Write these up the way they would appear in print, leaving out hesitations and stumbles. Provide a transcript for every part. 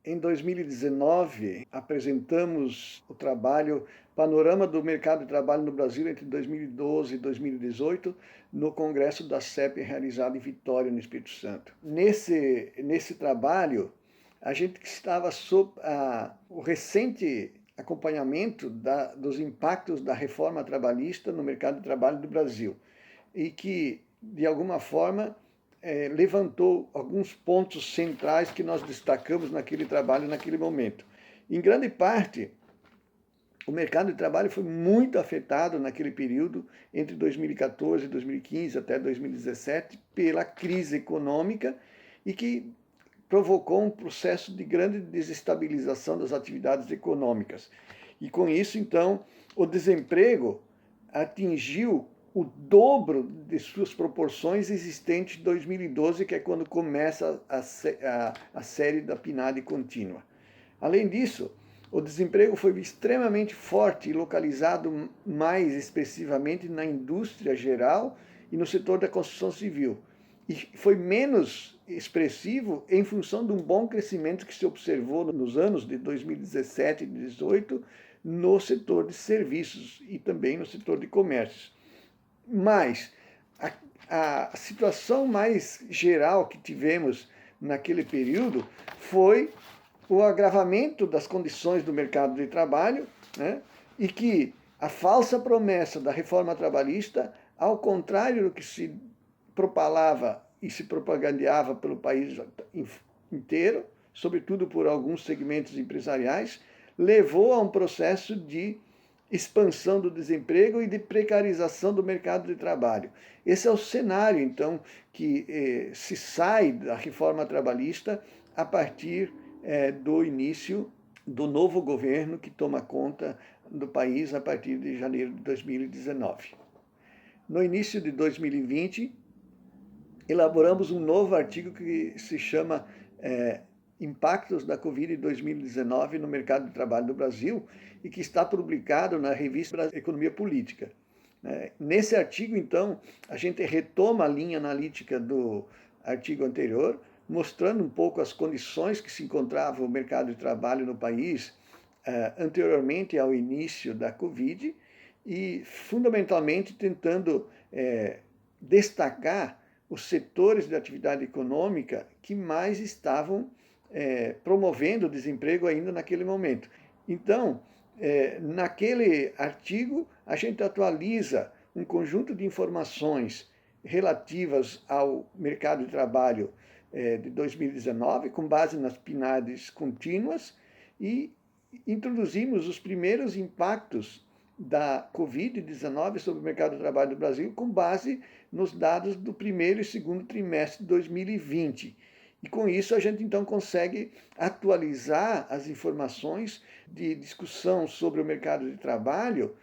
Em 2019, apresentamos o trabalho Panorama do Mercado de Trabalho no Brasil entre 2012 e 2018, no Congresso da CEP realizado em Vitória, no Espírito Santo. Nesse trabalho, a gente estava sob o recente acompanhamento dos impactos da reforma trabalhista no mercado de trabalho do Brasil e que, de alguma forma, levantou alguns pontos centrais que nós destacamos naquele trabalho, naquele momento. Em grande parte, o mercado de trabalho foi muito afetado naquele período, entre 2014 e 2015 até 2017, pela crise econômica e que provocou um processo de grande desestabilização das atividades econômicas. E com isso, então, o desemprego atingiu o dobro de suas proporções existentes em 2012, que é quando começa a série da PNAD contínua. Além disso, o desemprego foi extremamente forte e localizado mais expressivamente na indústria geral e no setor da construção civil. E foi menos expressivo em função de um bom crescimento que se observou nos anos de 2017 e 2018 no setor de serviços e também no setor de comércio. Mas a situação mais geral que tivemos naquele período foi o agravamento das condições do mercado de trabalho, né, e que a falsa promessa da reforma trabalhista, ao contrário do que se propalava e se propagandeava pelo país inteiro, sobretudo por alguns segmentos empresariais, levou a um processo de expansão do desemprego e de precarização do mercado de trabalho. Esse é o cenário, então, que se sai da reforma trabalhista a partir do início do novo governo que toma conta do país a partir de janeiro de 2019. No início de 2020, elaboramos um novo artigo que se chama Impactos da Covid 2019 no mercado de trabalho do Brasil e que está publicado na revista Economia Política. Nesse artigo, então, a gente retoma a linha analítica do artigo anterior, mostrando um pouco as condições que se encontrava o mercado de trabalho no país anteriormente ao início da Covid e, fundamentalmente, tentando destacar os setores de atividade econômica que mais estavam promovendo o desemprego ainda naquele momento. Então, naquele artigo, a gente atualiza um conjunto de informações relativas ao mercado de trabalho de 2019, com base nas PNADs contínuas, e introduzimos os primeiros impactos da Covid-19 sobre o mercado de trabalho do Brasil, com base nos dados do primeiro e segundo trimestre de 2020. E com isso a gente então consegue atualizar as informações de discussão sobre o mercado de trabalho,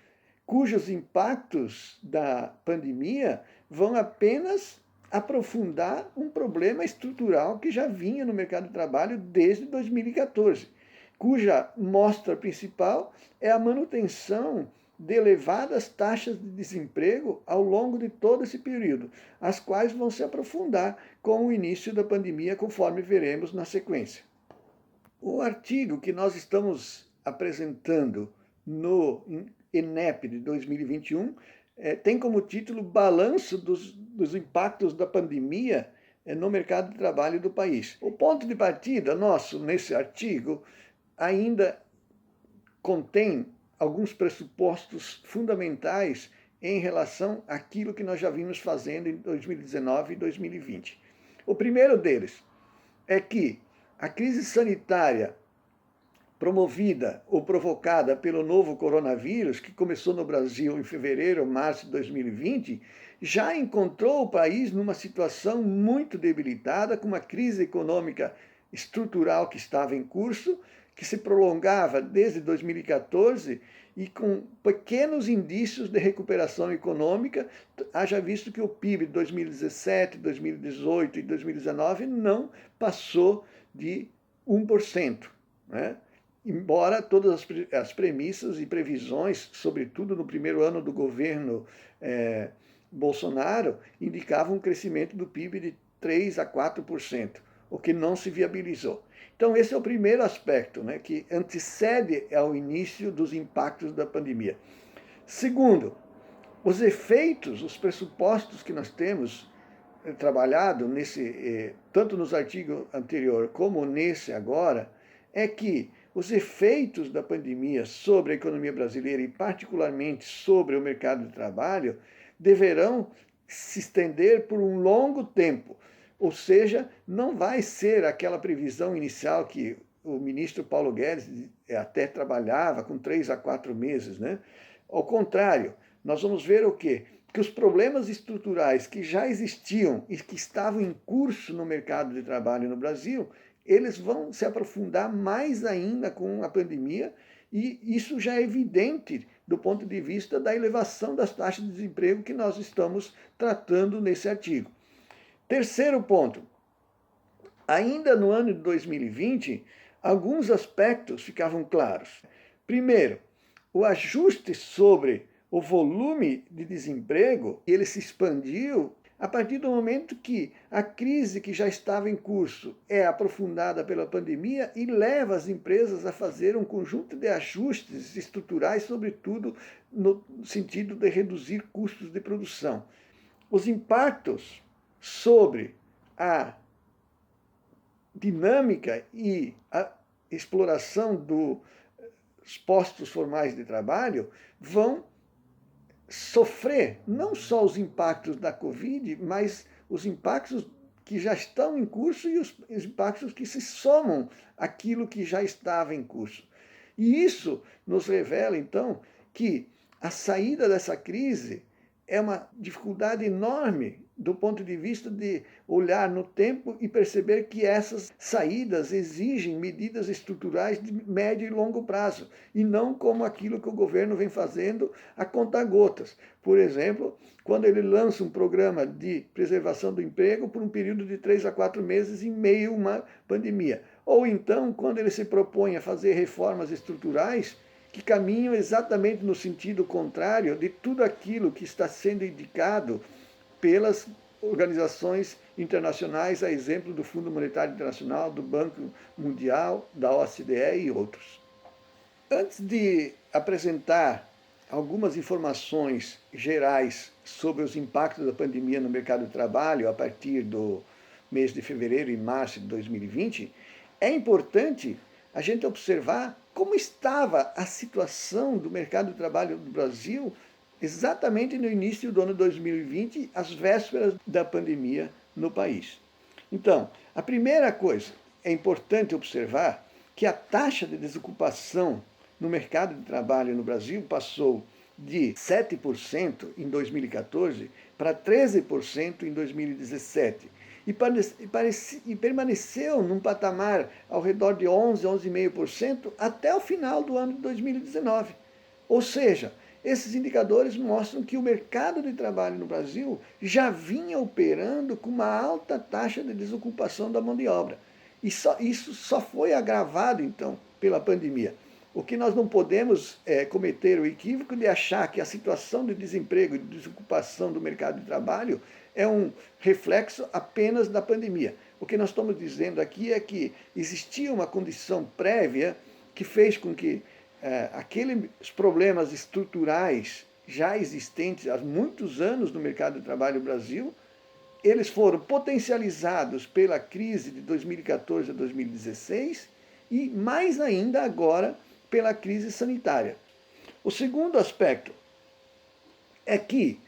cujos impactos da pandemia vão apenas aprofundar um problema estrutural que já vinha no mercado de trabalho desde 2014, cuja mostra principal é a manutenção de elevadas taxas de desemprego ao longo de todo esse período, as quais vão se aprofundar com o início da pandemia, conforme veremos na sequência. O artigo que nós estamos apresentando no INEP de 2021 tem como título Balanço dos impactos da pandemia no mercado de trabalho do país. O ponto de partida nosso nesse artigo ainda contém alguns pressupostos fundamentais em relação àquilo que nós já vimos fazendo em 2019 e 2020. O primeiro deles é que a crise sanitária promovida ou provocada pelo novo coronavírus, que começou no Brasil em fevereiro ou março de 2020, já encontrou o país numa situação muito debilitada, com uma crise econômica estrutural que estava em curso, que se prolongava desde 2014 e com pequenos indícios de recuperação econômica, haja visto que o PIB de 2017, 2018 e 2019 não passou de 1%, né? Embora todas as premissas e previsões, sobretudo no primeiro ano do governo Bolsonaro, indicavam um crescimento do PIB de 3 a 4%. o que não se viabilizou. Então, esse é o primeiro aspecto, né, que antecede ao início dos impactos da pandemia. Segundo, os efeitos, os pressupostos que nós temos trabalhado tanto nos artigos anteriores como nesse agora, é que os efeitos da pandemia sobre a economia brasileira e particularmente sobre o mercado de trabalho deverão se estender por um longo tempo. Ou seja, não vai ser aquela previsão inicial que o ministro Paulo Guedes até trabalhava com 3 a 4 meses, né? Ao contrário, nós vamos ver o quê? Que os problemas estruturais que já existiam e que estavam em curso no mercado de trabalho no Brasil, eles vão se aprofundar mais ainda com a pandemia, e isso já é evidente do ponto de vista da elevação das taxas de desemprego que nós estamos tratando nesse artigo. Terceiro ponto, ainda no ano de 2020, alguns aspectos ficavam claros. Primeiro, o ajuste sobre o volume de desemprego, ele se expandiu a partir do momento que a crise que já estava em curso é aprofundada pela pandemia e leva as empresas a fazer um conjunto de ajustes estruturais, sobretudo no sentido de reduzir custos de produção. Os impactos sobre a dinâmica e a exploração dos postos formais de trabalho vão sofrer não só os impactos da Covid, mas os impactos que já estão em curso e os impactos que se somam àquilo que já estava em curso. E isso nos revela, então, que a saída dessa crise é uma dificuldade enorme do ponto de vista de olhar no tempo e perceber que essas saídas exigem medidas estruturais de médio e longo prazo, e não como aquilo que o governo vem fazendo a conta-gotas. Por exemplo, quando ele lança um programa de preservação do emprego por um período de 3 a 4 meses em meio a uma pandemia. Ou então, quando ele se propõe a fazer reformas estruturais que caminham exatamente no sentido contrário de tudo aquilo que está sendo indicado pelas organizações internacionais, a exemplo do Fundo Monetário Internacional, do Banco Mundial, da OCDE e outros. Antes de apresentar algumas informações gerais sobre os impactos da pandemia no mercado de trabalho a partir do mês de fevereiro e março de 2020, é importante a gente observar como estava a situação do mercado de trabalho do Brasil exatamente no início do ano 2020, às vésperas da pandemia no país. Então, a primeira coisa, é importante observar que a taxa de desocupação no mercado de trabalho no Brasil passou de 7% em 2014 para 13% em 2017 e permaneceu num patamar ao redor de 11, 11,5% até o final do ano de 2019. Ou seja, esses indicadores mostram que o mercado de trabalho no Brasil já vinha operando com uma alta taxa de desocupação da mão de obra. E isso só foi agravado, então, pela pandemia. O que nós não podemos cometer o equívoco de achar que a situação de desemprego e de desocupação do mercado de trabalho é um reflexo apenas da pandemia. O que nós estamos dizendo aqui é que existia uma condição prévia que fez com que aqueles problemas estruturais já existentes há muitos anos no mercado de trabalho no Brasil, eles foram potencializados pela crise de 2014 a 2016 e mais ainda agora pela crise sanitária. O segundo aspecto é que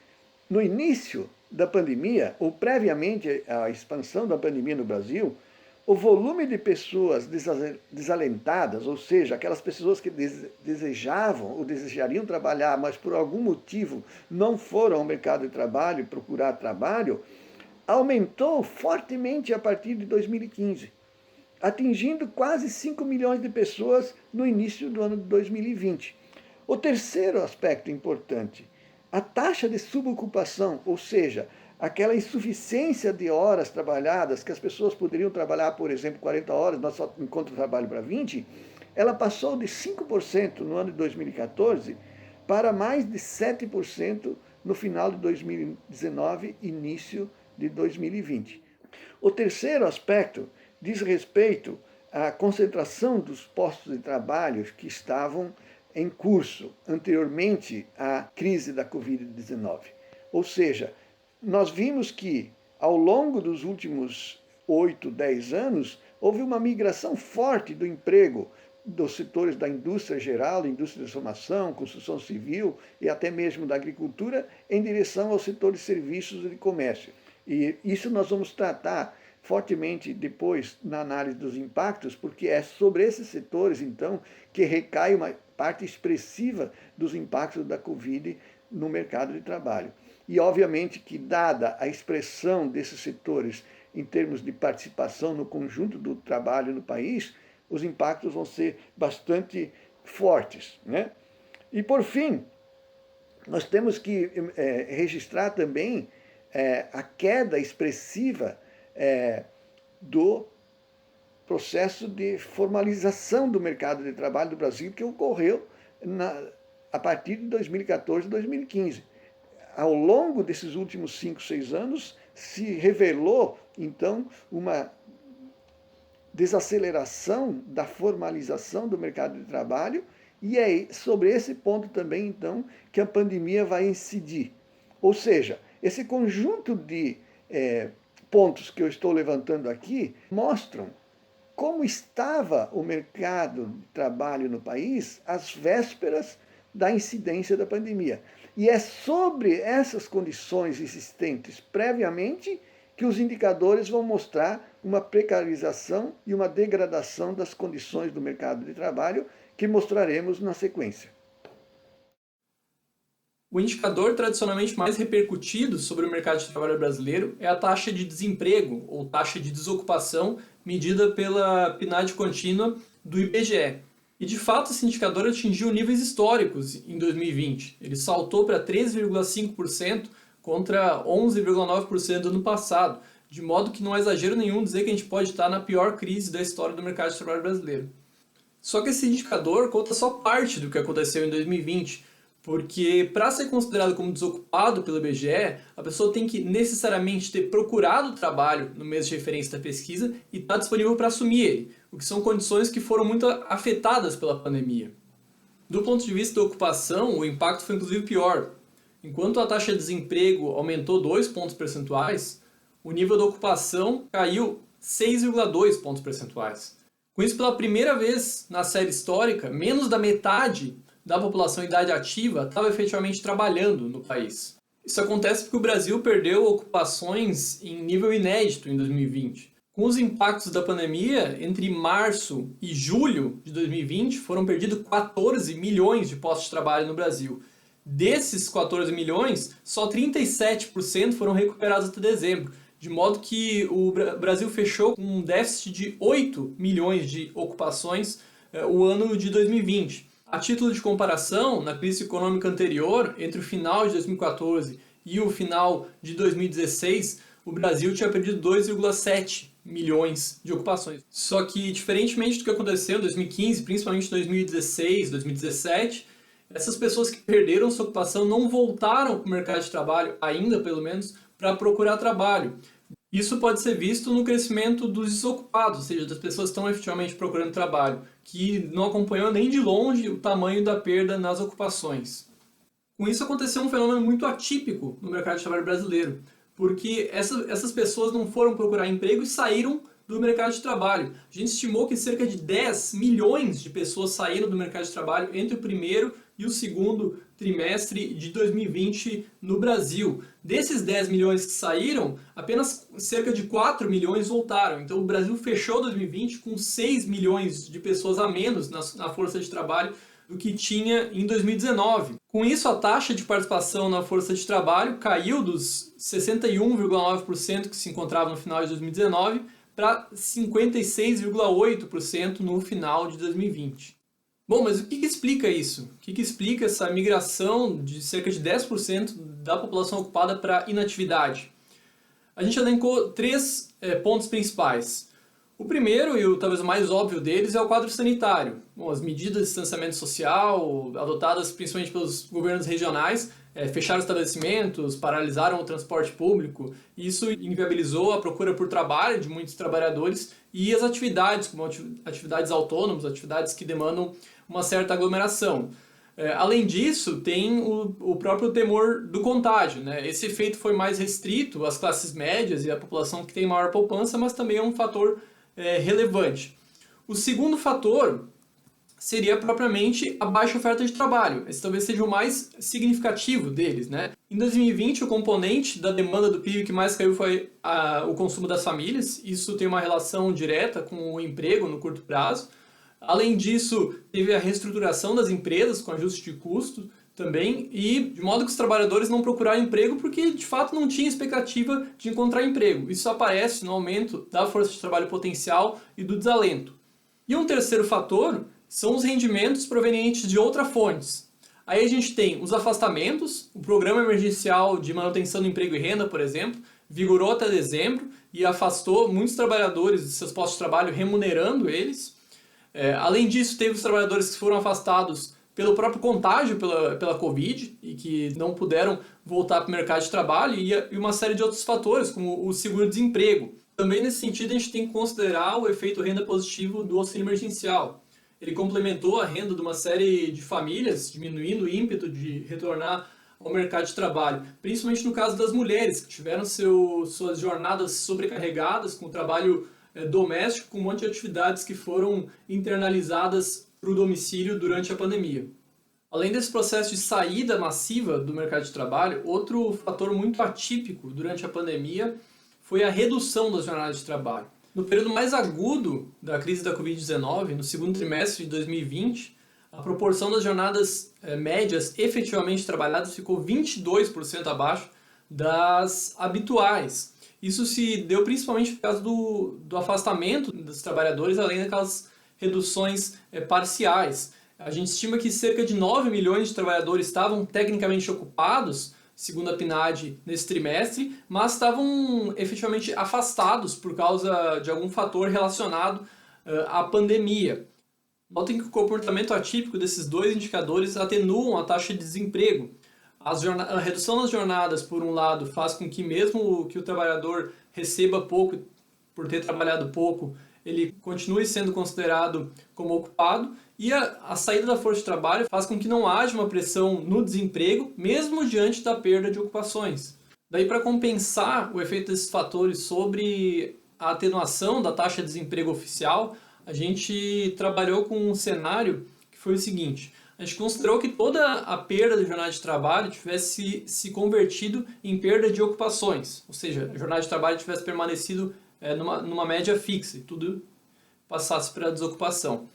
no início da pandemia, ou previamente à expansão da pandemia no Brasil, o volume de pessoas desalentadas, ou seja, aquelas pessoas que desejavam ou desejariam trabalhar, mas por algum motivo não foram ao mercado de trabalho procurar trabalho, aumentou fortemente a partir de 2015, atingindo quase 5 milhões de pessoas no início do ano de 2020. O terceiro aspecto importante, a taxa de subocupação, ou seja, aquela insuficiência de horas trabalhadas, que as pessoas poderiam trabalhar, por exemplo, 40 horas, nós só encontramos trabalho para 20, ela passou de 5% no ano de 2014 para mais de 7% no final de 2019, início de 2020. O terceiro aspecto diz respeito à concentração dos postos de trabalho que estavam em curso anteriormente à crise da Covid-19. Ou seja, nós vimos que ao longo dos últimos 8, 10 anos, houve uma migração forte do emprego dos setores da indústria geral, indústria de formação, construção civil e até mesmo da agricultura, em direção ao setor de serviços e de comércio. E isso nós vamos tratar fortemente depois na análise dos impactos, porque é sobre esses setores, então, que recai uma parte expressiva dos impactos da Covid no mercado de trabalho. E, obviamente, que dada a expressão desses setores em termos de participação no conjunto do trabalho no país, os impactos vão ser bastante fortes, né? E, por fim, nós temos que registrar também a queda expressiva do processo de formalização do mercado de trabalho do Brasil que ocorreu a partir de 2014 e 2015. Ao longo desses últimos 5, 6 anos, se revelou, então, uma desaceleração da formalização do mercado de trabalho, e é sobre esse ponto também, então, que a pandemia vai incidir. Ou seja, esse conjunto de pontos que eu estou levantando aqui mostram como estava o mercado de trabalho no país às vésperas da incidência da pandemia. E é sobre essas condições existentes previamente que os indicadores vão mostrar uma precarização e uma degradação das condições do mercado de trabalho que mostraremos na sequência. O indicador tradicionalmente mais repercutido sobre o mercado de trabalho brasileiro é a taxa de desemprego, ou taxa de desocupação, medida pela PNAD contínua do IBGE. E de fato esse indicador atingiu níveis históricos em 2020. Ele saltou para 13,5% contra 11,9% do ano passado, de modo que não é exagero nenhum dizer que a gente pode estar na pior crise da história do mercado de trabalho brasileiro. Só que esse indicador conta só parte do que aconteceu em 2020, porque para ser considerado como desocupado pelo IBGE, a pessoa tem que necessariamente ter procurado trabalho no mês de referência da pesquisa e estar disponível para assumir ele, o que são condições que foram muito afetadas pela pandemia. Do ponto de vista da ocupação, o impacto foi inclusive pior. Enquanto a taxa de desemprego aumentou 2 pontos percentuais, o nível da ocupação caiu 6,2 pontos percentuais. Com isso, pela primeira vez na série histórica, menos da metade da população em idade ativa estava efetivamente trabalhando no país. Isso acontece porque o Brasil perdeu ocupações em nível inédito em 2020. Com os impactos da pandemia, entre março e julho de 2020, foram perdidos 14 milhões de postos de trabalho no Brasil. Desses 14 milhões, só 37% foram recuperados até dezembro, de modo que o Brasil fechou com um déficit de 8 milhões de ocupações o ano de 2020. A título de comparação, na crise econômica anterior, entre o final de 2014 e o final de 2016, o Brasil tinha perdido 2,7 milhões de ocupações. Só que, diferentemente do que aconteceu em 2015, principalmente em 2016, 2017, essas pessoas que perderam sua ocupação não voltaram para o mercado de trabalho, ainda pelo menos, para procurar trabalho. Isso pode ser visto no crescimento dos desocupados, ou seja, das pessoas que estão efetivamente procurando trabalho, que não acompanhou nem de longe o tamanho da perda nas ocupações. Com isso aconteceu um fenômeno muito atípico no mercado de trabalho brasileiro, porque essas pessoas não foram procurar emprego e saíram do mercado de trabalho. A gente estimou que cerca de 10 milhões de pessoas saíram do mercado de trabalho entre o primeiro e o segundo trimestre de 2020 no Brasil. Desses 10 milhões que saíram, apenas cerca de 4 milhões voltaram. Então o Brasil fechou 2020 com 6 milhões de pessoas a menos na força de trabalho do que tinha em 2019. Com isso, a taxa de participação na força de trabalho caiu dos 61,9% que se encontrava no final de 2019 para 56,8% no final de 2020. Bom, mas o que explica isso? O que explica essa migração de cerca de 10% da população ocupada para inatividade? A gente elencou 3 pontos principais. O primeiro, e talvez o mais óbvio deles, é o quadro sanitário. Bom, as medidas de distanciamento social, adotadas principalmente pelos governos regionais, fecharam estabelecimentos, paralisaram o transporte público. Isso inviabilizou a procura por trabalho de muitos trabalhadores e as atividades, como atividades autônomas, atividades que demandam uma certa aglomeração. Além disso, tem o próprio temor do contágio, né? Esse efeito foi mais restrito às classes médias e à população que tem maior poupança, mas também é um fator relevante. O segundo fator seria propriamente a baixa oferta de trabalho. Esse talvez seja o mais significativo deles, né? Em 2020, o componente da demanda do PIB que mais caiu foi o consumo das famílias. Isso tem uma relação direta com o emprego no curto prazo. Além disso, teve a reestruturação das empresas com ajuste de custo também, e de modo que os trabalhadores não procuraram emprego porque de fato não tinha expectativa de encontrar emprego. Isso aparece no aumento da força de trabalho potencial e do desalento. E um terceiro fator são os rendimentos provenientes de outras fontes. Aí a gente tem os afastamentos, o Programa Emergencial de Manutenção do Emprego e Renda, por exemplo, vigorou até dezembro e afastou muitos trabalhadores de seus postos de trabalho, remunerando eles. Além disso, teve os trabalhadores que foram afastados pelo próprio contágio pela Covid e que não puderam voltar para o mercado de trabalho e uma série de outros fatores, como o seguro-desemprego. Também nesse sentido, a gente tem que considerar o efeito renda positivo do auxílio emergencial. Ele complementou a renda de uma série de famílias, diminuindo o ímpeto de retornar ao mercado de trabalho, principalmente no caso das mulheres, que tiveram suas jornadas sobrecarregadas com o trabalho doméstico, com um monte de atividades que foram internalizadas para o domicílio durante a pandemia. Além desse processo de saída massiva do mercado de trabalho, outro fator muito atípico durante a pandemia foi a redução das jornadas de trabalho. No período mais agudo da crise da Covid-19, no segundo trimestre de 2020, a proporção das jornadas médias efetivamente trabalhadas ficou 22% abaixo das habituais. Isso se deu principalmente por causa do afastamento dos trabalhadores, além daquelas reduções parciais. A gente estima que cerca de 9 milhões de trabalhadores estavam tecnicamente ocupados, segundo a PNAD, nesse trimestre, mas estavam efetivamente afastados por causa de algum fator relacionado à pandemia. Notem que o comportamento atípico desses dois indicadores atenuam a taxa de desemprego. A redução das jornadas, por um lado, faz com que mesmo que o trabalhador receba pouco por ter trabalhado pouco, ele continue sendo considerado como ocupado, e a saída da força de trabalho faz com que não haja uma pressão no desemprego, mesmo diante da perda de ocupações. Daí, para compensar o efeito desses fatores sobre a atenuação da taxa de desemprego oficial, a gente trabalhou com um cenário que foi o seguinte: a gente considerou que toda a perda da jornada de trabalho tivesse se convertido em perda de ocupações, ou seja, a jornada de trabalho tivesse permanecido numa média fixa e tudo passasse para a desocupação.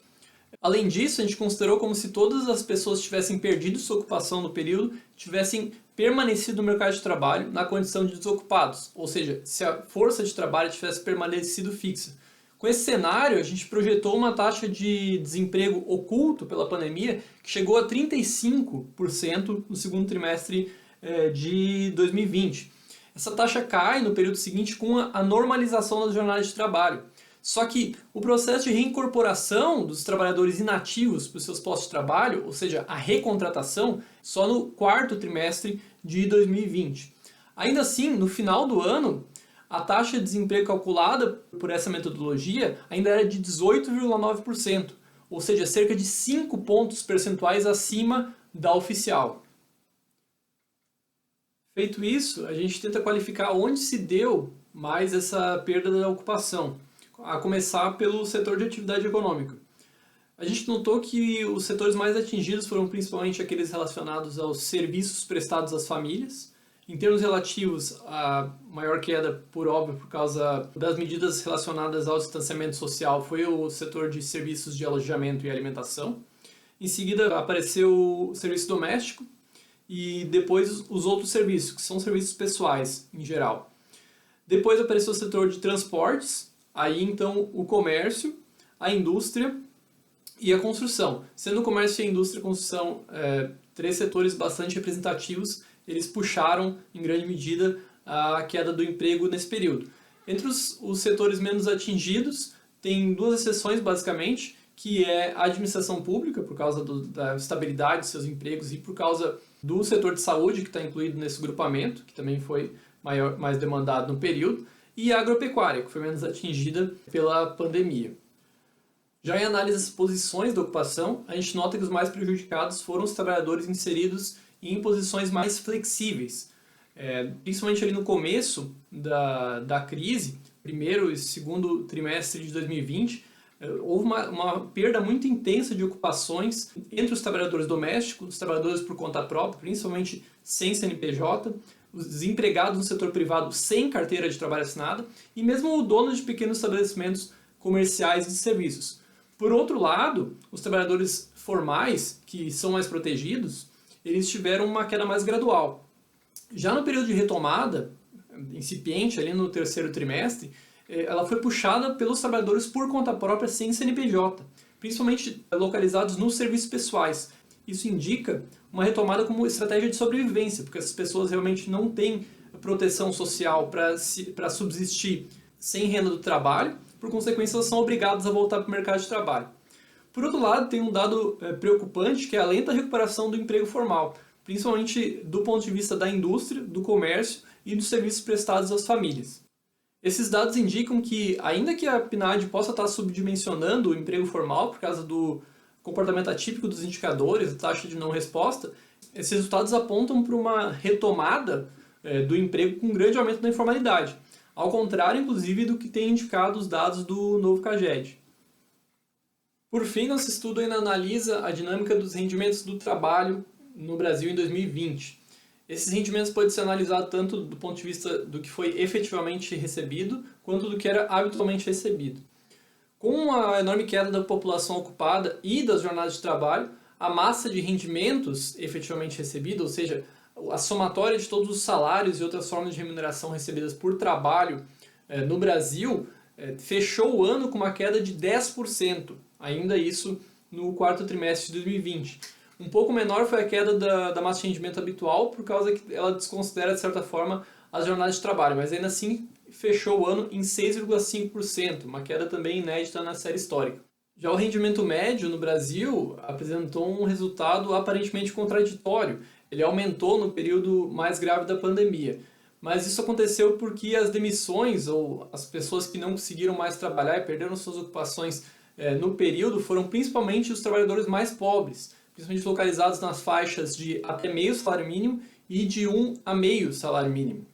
Além disso, a gente considerou como se todas as pessoas que tivessem perdido sua ocupação no período tivessem permanecido no mercado de trabalho na condição de desocupados, ou seja, se a força de trabalho tivesse permanecido fixa. Com esse cenário, a gente projetou uma taxa de desemprego oculto pela pandemia que chegou a 35% no segundo trimestre de 2020. Essa taxa cai no período seguinte com a normalização das jornadas de trabalho. Só que o processo de reincorporação dos trabalhadores inativos para os seus postos de trabalho, ou seja, a recontratação, só no quarto trimestre de 2020. Ainda assim, no final do ano, a taxa de desemprego calculada por essa metodologia ainda era de 18,9%, ou seja, cerca de 5 pontos percentuais acima da oficial. Feito isso, a gente tenta qualificar onde se deu mais essa perda da ocupação, a começar pelo setor de atividade econômica. A gente notou que os setores mais atingidos foram principalmente aqueles relacionados aos serviços prestados às famílias. Em termos relativos, a maior queda, por óbvio, por causa das medidas relacionadas ao distanciamento social, foi o setor de serviços de alojamento e alimentação. Em seguida, apareceu o serviço doméstico e depois os outros serviços, que são serviços pessoais, em geral. Depois apareceu o setor de transportes, aí então o comércio, a indústria e a construção. Sendo o comércio, a indústria e a construção três setores bastante representativos, eles puxaram, em grande medida, a queda do emprego nesse período. Entre os setores menos atingidos, tem duas exceções, basicamente, que é a administração pública, por causa da estabilidade de seus empregos e por causa do setor de saúde, que está incluído nesse grupamento, que também foi mais demandado no período, e a agropecuária, que foi menos atingida pela pandemia. Já em análise das posições da ocupação, a gente nota que os mais prejudicados foram os trabalhadores inseridos em posições mais flexíveis. Principalmente ali no começo da crise, primeiro e segundo trimestre de 2020, houve uma perda muito intensa de ocupações entre os trabalhadores domésticos, os trabalhadores por conta própria, principalmente sem CNPJ, os empregados no setor privado sem carteira de trabalho assinada e mesmo o dono de pequenos estabelecimentos comerciais e de serviços. Por outro lado, os trabalhadores formais, que são mais protegidos, eles tiveram uma queda mais gradual. Já no período de retomada, incipiente, ali no terceiro trimestre, ela foi puxada pelos trabalhadores por conta própria sem CNPJ, principalmente localizados nos serviços pessoais. Isso indica uma retomada como estratégia de sobrevivência, porque essas pessoas realmente não têm proteção social para subsistir sem renda do trabalho, por consequência elas são obrigadas a voltar para o mercado de trabalho. Por outro lado, tem um dado preocupante, que é a lenta recuperação do emprego formal, principalmente do ponto de vista da indústria, do comércio e dos serviços prestados às famílias. Esses dados indicam que, ainda que a PNAD possa estar subdimensionando o emprego formal por causa do comportamento atípico dos indicadores, a taxa de não resposta, esses resultados apontam para uma retomada do emprego com um grande aumento da informalidade, ao contrário, inclusive, do que tem indicado os dados do novo CAGED. Por fim, nosso estudo ainda analisa a dinâmica dos rendimentos do trabalho no Brasil em 2020. Esses rendimentos podem ser analisados tanto do ponto de vista do que foi efetivamente recebido, quanto do que era habitualmente recebido. Com a enorme queda da população ocupada e das jornadas de trabalho, a massa de rendimentos efetivamente recebida, ou seja, a somatória de todos os salários e outras formas de remuneração recebidas por trabalho no Brasil, fechou o ano com uma queda de 10%, ainda isso no quarto trimestre de 2020. Um pouco menor foi a queda da massa de rendimento habitual, por causa que ela desconsidera, de certa forma, as jornadas de trabalho, mas ainda assim fechou o ano em 6,5%, uma queda também inédita na série histórica. Já o rendimento médio no Brasil apresentou um resultado aparentemente contraditório. Ele aumentou no período mais grave da pandemia, mas isso aconteceu porque as demissões ou as pessoas que não conseguiram mais trabalhar e perderam suas ocupações no período foram principalmente os trabalhadores mais pobres, principalmente localizados nas faixas de até meio salário mínimo e de 1 a meio salário mínimo.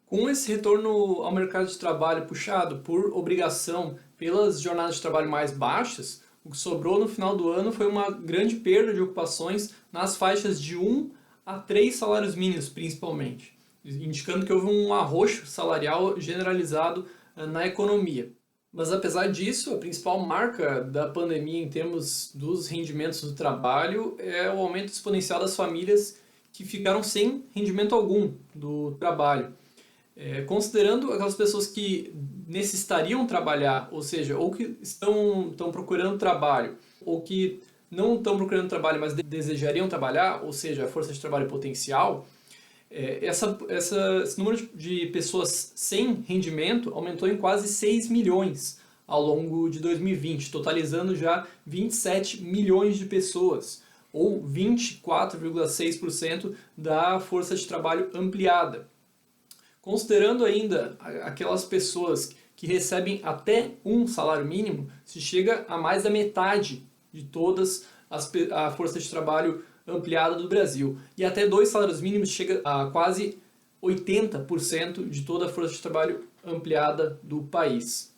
Com esse retorno ao mercado de trabalho puxado por obrigação pelas jornadas de trabalho mais baixas, o que sobrou no final do ano foi uma grande perda de ocupações nas faixas de 1 a 3 salários mínimos, principalmente, indicando que houve um arroxo salarial generalizado na economia. Mas apesar disso, a principal marca da pandemia em termos dos rendimentos do trabalho é o aumento exponencial das famílias que ficaram sem rendimento algum do trabalho. Considerando aquelas pessoas que necessitariam trabalhar, ou seja, ou que estão procurando trabalho, ou que não estão procurando trabalho, mas desejariam trabalhar, ou seja, a força de trabalho potencial, esse número de pessoas sem rendimento aumentou em quase 6 milhões ao longo de 2020, totalizando já 27 milhões de pessoas, ou 24,6% da força de trabalho ampliada. Considerando ainda aquelas pessoas que recebem até um salário mínimo, se chega a mais da metade de todas a força de trabalho ampliada do Brasil. E até 2 salários mínimos chega a quase 80% de toda a força de trabalho ampliada do país.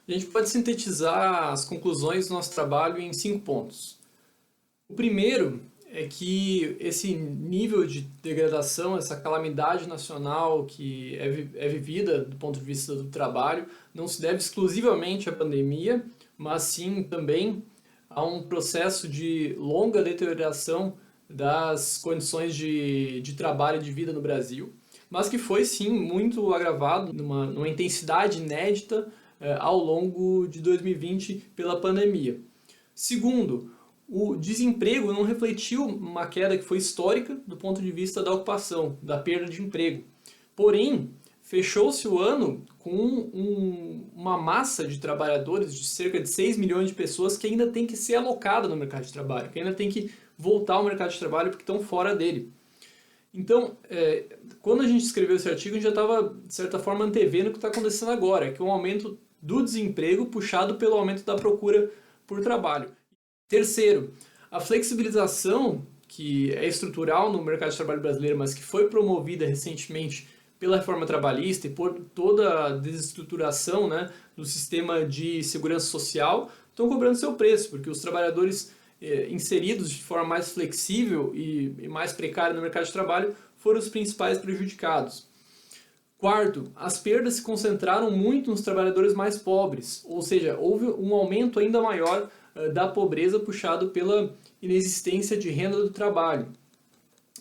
A gente pode sintetizar as conclusões do nosso trabalho em 5 pontos. O primeiro é que esse nível de degradação, essa calamidade nacional que é vivida do ponto de vista do trabalho, não se deve exclusivamente à pandemia, mas sim também a um processo de longa deterioração das condições de trabalho e de vida no Brasil, mas que foi sim muito agravado numa intensidade inédita ao longo de 2020 pela pandemia. Segundo, o desemprego não refletiu uma queda que foi histórica do ponto de vista da ocupação, da perda de emprego. Porém, fechou-se o ano com uma massa de trabalhadores, de cerca de 6 milhões de pessoas, que ainda tem que ser alocada no mercado de trabalho, que ainda tem que voltar ao mercado de trabalho porque estão fora dele. Então, quando a gente escreveu esse artigo, a gente já estava, de certa forma, antevendo o que está acontecendo agora, que é um aumento do desemprego puxado pelo aumento da procura por trabalho. Terceiro, a flexibilização, que é estrutural no mercado de trabalho brasileiro, mas que foi promovida recentemente pela reforma trabalhista e por toda a desestruturação, né, do sistema de segurança social, estão cobrando seu preço, porque os trabalhadores inseridos de forma mais flexível e mais precária no mercado de trabalho foram os principais prejudicados. Quarto, as perdas se concentraram muito nos trabalhadores mais pobres, ou seja, houve um aumento ainda maior da pobreza puxado pela inexistência de renda do trabalho.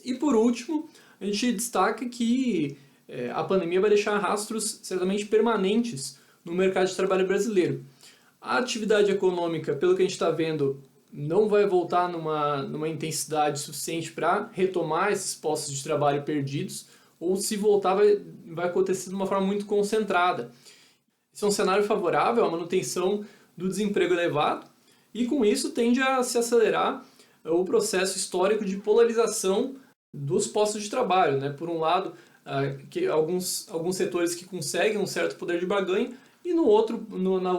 E por último, a gente destaca que a pandemia vai deixar rastros certamente permanentes no mercado de trabalho brasileiro. A atividade econômica, pelo que a gente está vendo, não vai voltar numa intensidade suficiente para retomar esses postos de trabalho perdidos, ou se voltar vai acontecer de uma forma muito concentrada. Esse é um cenário favorável à manutenção do desemprego elevado e com isso tende a se acelerar o processo histórico de polarização dos postos de trabalho, né? Por um lado, alguns setores que conseguem um certo poder de barganha e no outro,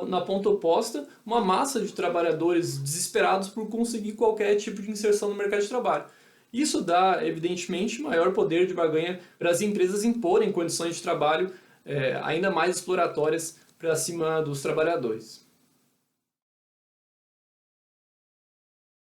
na ponta oposta, uma massa de trabalhadores desesperados por conseguir qualquer tipo de inserção no mercado de trabalho. Isso dá, evidentemente, maior poder de barganha para as empresas imporem condições de trabalho ainda mais exploratórias para cima dos trabalhadores.